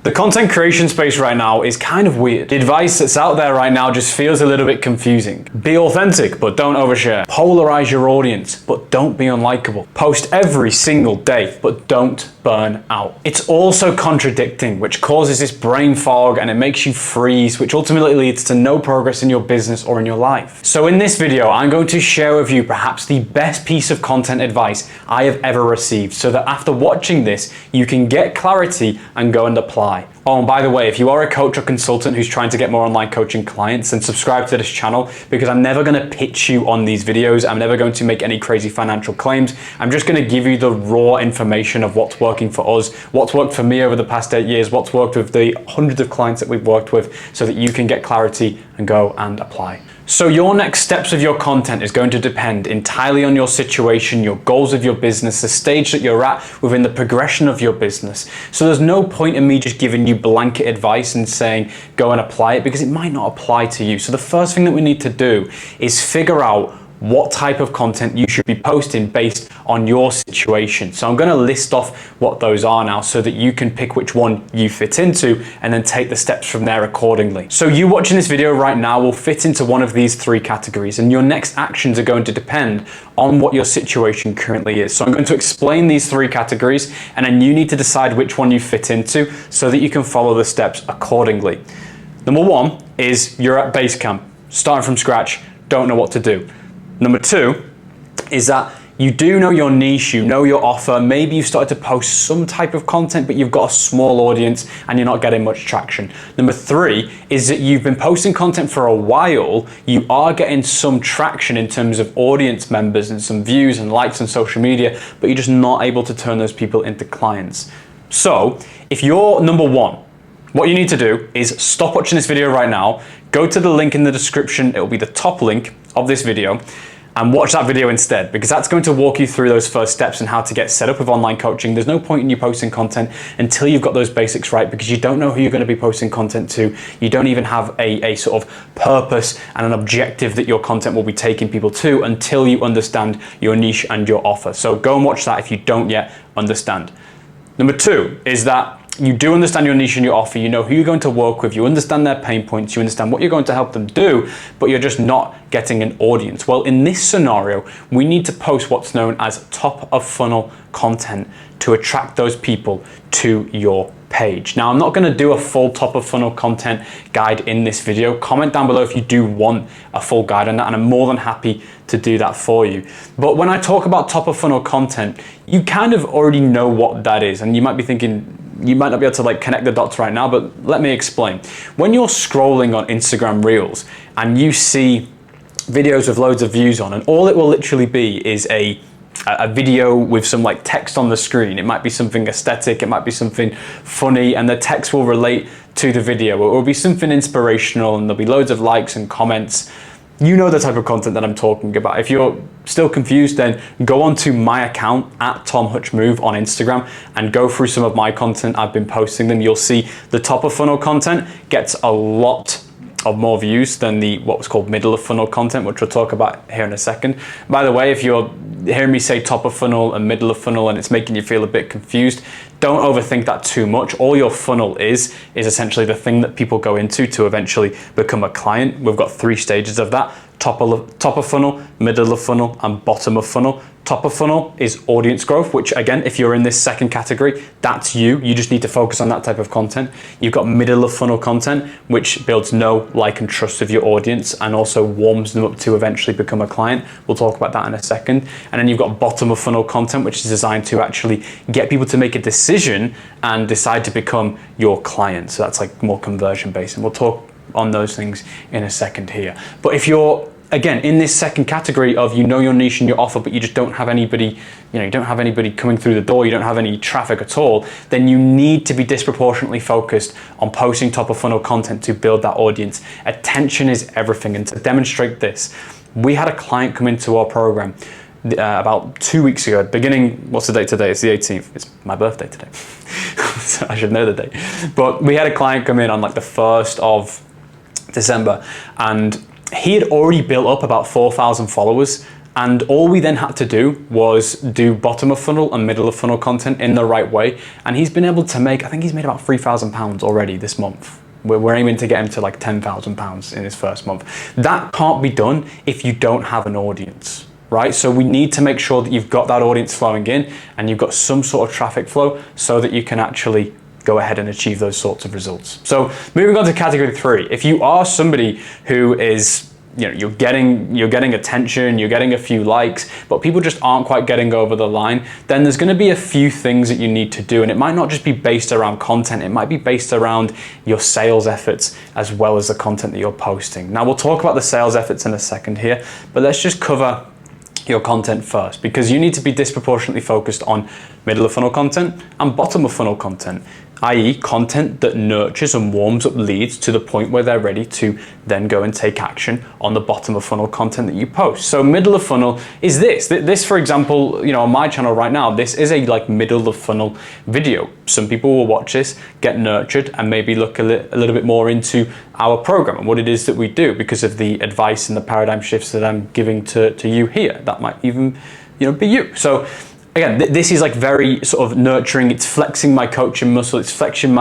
The content creation space right now is kind of weird. The advice that's out there right now just feels a little bit confusing. Be authentic, but don't overshare. Polarize your audience, but don't be unlikable. Post every single day, but don't burn out. It's also contradicting, which causes this brain fog and it makes you freeze, which ultimately leads to no progress in your business or in your life. So in this video, I'm going to share with you perhaps the best piece of content advice I have ever received, so that after watching this, you can get clarity and go and apply. Oh, and by the way, if you are a coach or consultant who's trying to get more online coaching clients, then subscribe to this channel, because I'm never going to pitch you on these videos. I'm never going to make any crazy financial claims. I'm just going to give you the raw information of what's working for us, what's worked for me over the past 8 years, what's worked with the hundreds of clients that we've worked with, so that you can get clarity and go and apply. So your next steps of your content is going to depend entirely on your situation, your goals of your business, the stage that you're at within the progression of your business. So there's no point in me just giving you blanket advice and saying go and apply it, because it might not apply to you. So the first thing that we need to do is figure out what type of content you should be posting based on your situation. So I'm going to list off what those are now, so that you can pick which one you fit into and then take the steps from there accordingly. So you watching this video right now will fit into one of these three categories, and your next actions are going to depend on what your situation currently is. So I'm going to explain these three categories, and then you need to decide which one you fit into so that you can follow the steps accordingly. Number one is you're at base camp, starting from scratch, don't know what to do. Number two is that you do know your niche, you know your offer, maybe you've started to post some type of content, but you've got a small audience and you're not getting much traction. Number three is that you've been posting content for a while, you are getting some traction in terms of audience members and some views and likes on social media, but you're just not able to turn those people into clients. So if you're number one, what you need to do is stop watching this video right now, go to the link in the description, it will be the top link of this video, and watch that video instead, because that's going to walk you through those first steps and how to get set up with online coaching. There's no point in you posting content until you've got those basics right, because you don't know who you're going to be posting content to. You don't even have a sort of purpose and an objective that your content will be taking people to until you understand your niche and your offer. So go and watch that if you don't yet understand. Number two is that you do understand your niche and your offer, you know who you're going to work with, you understand their pain points, you understand what you're going to help them do, but you're just not getting an audience. Well, in this scenario, we need to post what's known as top of funnel content to attract those people to your page. Now, I'm not going to do a full top of funnel content guide in this video. Comment down below if you do want a full guide on that, and I'm more than happy to do that for you. But when I talk about top of funnel content, you kind of already know what that is, and you might be thinking, you might not be able to connect the dots right now, but let me explain. When you're scrolling on Instagram Reels and you see videos with loads of views on, and all it will literally be is a video with some text on the screen. It might be something aesthetic, it might be something funny, and the text will relate to the video. It will be something inspirational, and there'll be loads of likes and comments. You know the type of content that I'm talking about. If you're still confused, then go onto my account at Tom Hutch Move on Instagram and go through some of my content. I've been posting them. You'll see the top of funnel content gets a lot of more views than the what was called middle of funnel content, which we'll talk about here in a second. By the way, if you're hearing me say top of funnel and middle of funnel and it's making you feel a bit confused, don't overthink that too much. All your funnel is essentially the thing that people go into to eventually become a client. We've got three stages of that: top of funnel, middle of funnel, and bottom of funnel. Top of funnel is audience growth, which again, if you're in this second category, that's you. You just need to focus on that type of content. You've got middle of funnel content, which builds know, like, and trust of your audience and also warms them up to eventually become a client. We'll talk about that in a second. And then you've got bottom of funnel content, which is designed to actually get people to make a decision and decide to become your client. So that's more conversion based. And we'll talk on those things in a second here. But if you're again in this second category of you know your niche and your offer, but you just don't have anybody, you don't have anybody coming through the door, you don't have any traffic at all, then you need to be disproportionately focused on posting top of funnel content to build that audience. Attention is everything. And to demonstrate this, we had a client come into our program about 2 weeks ago, beginning, what's the date today? It's the 18th. It's my birthday today. So I should know the date. But we had a client come in on the 1st of December, and he had already built up about 4,000 followers And all we then had to do was do bottom of funnel and middle of funnel content in the right way. And he's been able to make, I think he's made about £3,000 already this month. We're aiming to get him to like £10,000 in his first month. That can't be done if you don't have an audience, right? So we need to make sure that you've got that audience flowing in and you've got some sort of traffic flow so that you can actually go ahead and achieve those sorts of results. So moving on to category 3, if you are somebody who is, you're getting attention, you're getting a few likes, but people just aren't quite getting over the line, then there's going to be a few things that you need to do. And it might not just be based around content, it might be based around your sales efforts as well as the content that you're posting. Now we'll talk about the sales efforts in a second here, but let's just cover your content first, because you need to be disproportionately focused on middle of funnel content and bottom of funnel content, i.e. content that nurtures and warms up leads to the point where they're ready to then go and take action on the bottom of funnel content that you post. So middle of funnel is this, for example, on my channel right now, this is a like middle of funnel video. Some people will watch this, get nurtured, and maybe look a little bit more into our program and what it is that we do because of the advice and the paradigm shifts that I'm giving to you here. That might even be you. So again, this is like very sort of nurturing. It's flexing my coaching muscle. It's flexing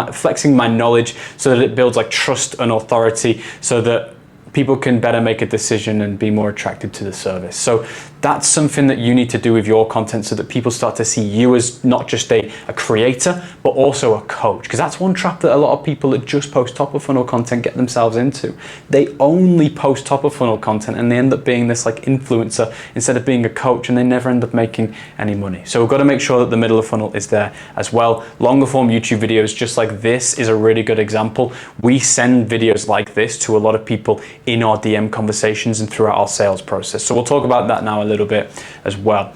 my knowledge so that it builds like trust and authority so that people can better make a decision and be more attracted to the service. So that's something that you need to do with your content so that people start to see you as not just a creator, but also a coach. Because that's one trap that a lot of people that just post top of funnel content get themselves into. They only post top of funnel content and they end up being this like influencer instead of being a coach, and they never end up making any money. So we've got to make sure that the middle of funnel is there as well. Longer form YouTube videos just like this is a really good example. We send videos like this to a lot of people in our DM conversations and throughout our sales process. So we'll talk about that now a little bit as well.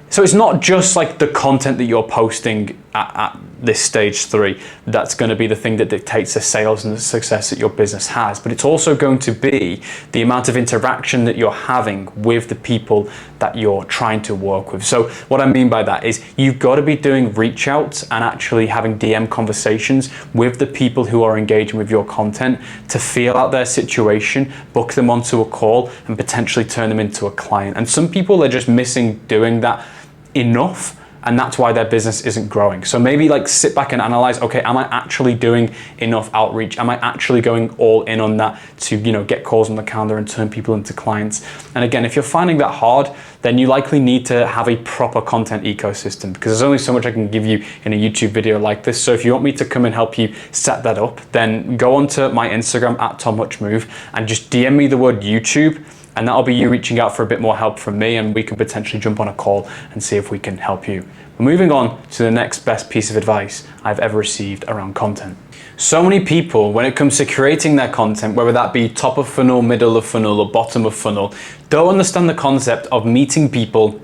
So it's not just like the content that you're posting at this stage 3 that's going to be the thing that dictates the sales and the success that your business has, but it's also going to be the amount of interaction that you're having with the people that you're trying to work with. So what I mean by that is you've got to be doing reach outs and actually having DM conversations with the people who are engaging with your content to feel out their situation, book them onto a call, and potentially turn them into a client. And some people are just missing doing that enough, and that's why their business isn't growing. So maybe like sit back and analyze, okay, am I actually doing enough outreach? Am I actually going all in on that to get calls on the calendar and turn people into clients? And again, if you're finding that hard, then you likely need to have a proper content ecosystem, because there's only so much I can give you in a YouTube video like this. So if you want me to come and help you set that up, then go onto my Instagram at TomHutchMove and just DM me the word YouTube, and that'll be you reaching out for a bit more help from me, and we can potentially jump on a call and see if we can help you. But moving on to the next best piece of advice I've ever received around content. So many people, when it comes to creating their content, whether that be top of funnel, middle of funnel, or bottom of funnel, don't understand the concept of meeting people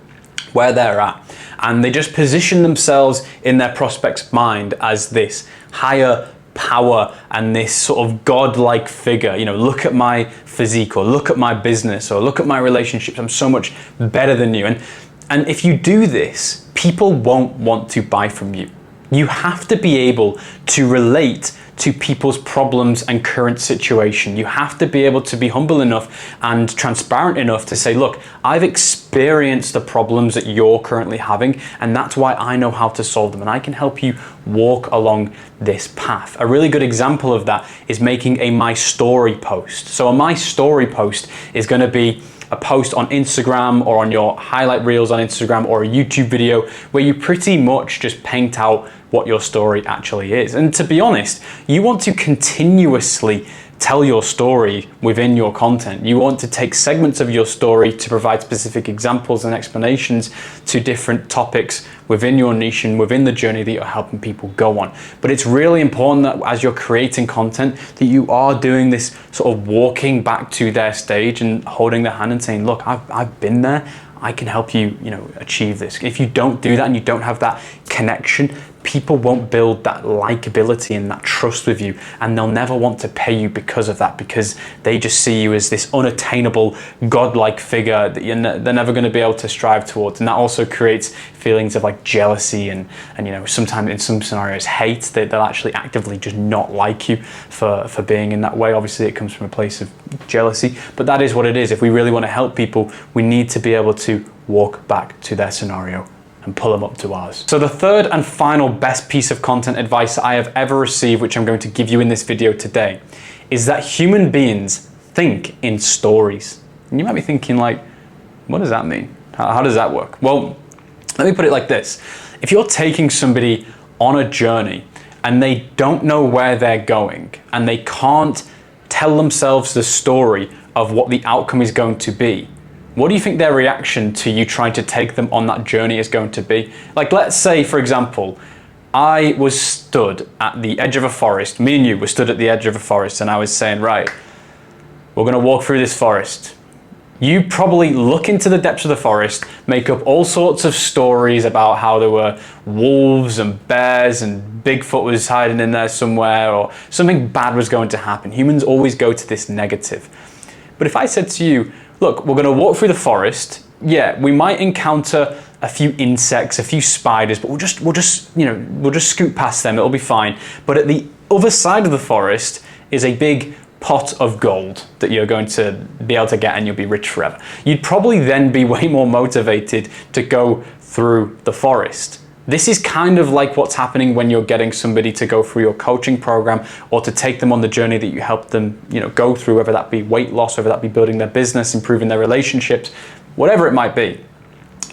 where they're at. And they just position themselves in their prospect's mind as this higher power and this sort of godlike figure. Look at my physique, or look at my business, or look at my relationships. I'm so much better than you. And if you do this, people won't want to buy from you. You have to be able to relate to people's problems and current situation. You have to be able to be humble enough and transparent enough to say, look, I've experienced the problems that you're currently having, and that's why I know how to solve them, and I can help you walk along this path. A really good example of that is making a My Story post. So a My Story post is going to be a post on Instagram or on your highlight reels on Instagram, or a YouTube video where you pretty much just paint out what your story actually is. And to be honest, you want to continuously tell your story within your content. You want to take segments of your story to provide specific examples and explanations to different topics within your niche and within the journey that you're helping people go on. But it's really important that as you're creating content, that you are doing this sort of walking back to their stage and holding their hand and saying, look, I've been there. I can help you, achieve this. If you don't do that and you don't have that connection, people won't build that likability and that trust with you, and they'll never want to pay you because of that, because they just see you as this unattainable godlike figure that they're never going to be able to strive towards. And that also creates feelings of like jealousy and sometimes in some scenarios hate. They'll actually actively just not like you for being in that way. Obviously it comes from a place of jealousy, but that is what it is. If we really want to help people, we need to be able to walk back to their scenario and pull them up to ours. So the third and final best piece of content advice that I have ever received, which I'm going to give you in this video today, is that human beings think in stories. And you might be thinking like, what does that mean? How does that work? Well, let me put it like this. If you're taking somebody on a journey and they don't know where they're going and they can't tell themselves the story of what the outcome is going to be, what do you think their reaction to you trying to take them on that journey is going to be? Like, let's say, for example, I was stood at the edge of a forest, me and you were stood at the edge of a forest, and I was saying, right, we're gonna walk through this forest. You probably look into the depths of the forest, make up all sorts of stories about how there were wolves and bears and Bigfoot was hiding in there somewhere, or something bad was going to happen. Humans always go to this negative. But if I said to you, look, we're gonna walk through the forest. Yeah, we might encounter a few insects, a few spiders, but we'll just scoot past them, it'll be fine. But at the other side of the forest is a big pot of gold that you're going to be able to get, and you'll be rich forever. You'd probably then be way more motivated to go through the forest. This is kind of like what's happening when you're getting somebody to go through your coaching program, or to take them on the journey that you help them, go through, whether that be weight loss, whether that be building their business, improving their relationships, whatever it might be.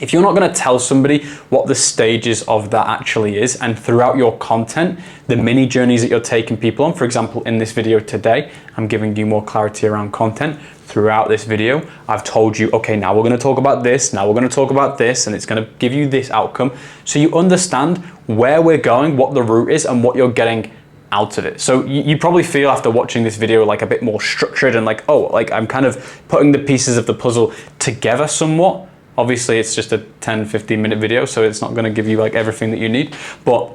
If you're not going to tell somebody what the stages of that actually is, and throughout your content, the mini journeys that you're taking people on, for example, in this video today, I'm giving you more clarity around content. Throughout this video, I've told you, okay, now we're going to talk about this, now we're going to talk about this, and it's going to give you this outcome. So you understand where we're going, what the route is, and what you're getting out of it. So you probably feel after watching this video like a bit more structured and like, oh, like I'm kind of putting the pieces of the puzzle together somewhat. Obviously, it's just a 10-15 minute video, so it's not going to give you like everything that you need, but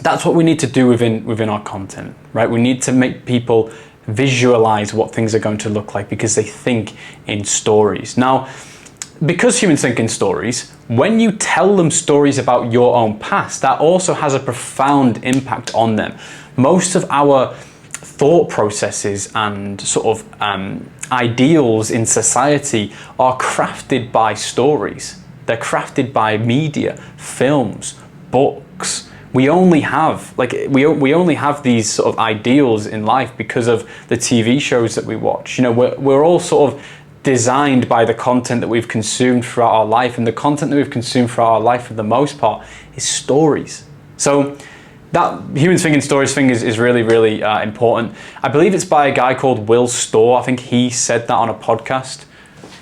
that's what we need to do within our content, right? We need to make people visualize what things are going to look like because they think in stories. Now, because humans think in stories, when you tell them stories about your own past, that also has a profound impact on them. Most of our thought processes and sort of ideals in society are crafted by stories. They're crafted by media, films, books. We only have we only have these sort of ideals in life because of the TV shows that we watch. We're all sort of designed by the content that we've consumed throughout our life, and the content that we've consumed throughout our life for the most part is stories. So that humans think in stories thing is really, really important. I believe it's by a guy called Will Storr. I think he said that on a podcast.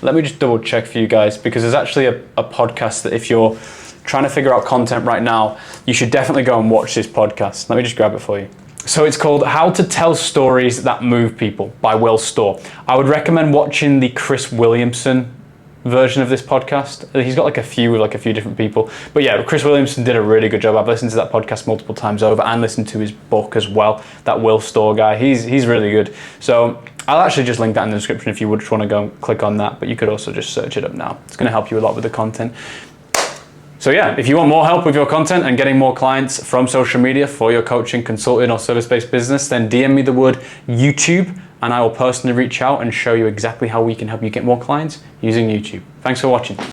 Let me just double check for you guys, because there's actually a podcast that if you're trying to figure out content right now, you should definitely go and watch this podcast. Let me just grab it for you. So it's called How to Tell Stories That Move People by Will Storr. I would recommend watching the Chris Williamson version of this podcast. He's got like a few different people. But yeah, Chris Williamson did a really good job. I've listened to that podcast multiple times over and listened to his book as well. That Will Storr guy, he's really good. So I'll actually just link that in the description if you would just want to go and click on that, but you could also just search it up now. It's going to help you a lot with the content. So yeah, if you want more help with your content and getting more clients from social media for your coaching, consulting, or service-based business, then DM me the word YouTube and I will personally reach out and show you exactly how we can help you get more clients using YouTube. Thanks for watching.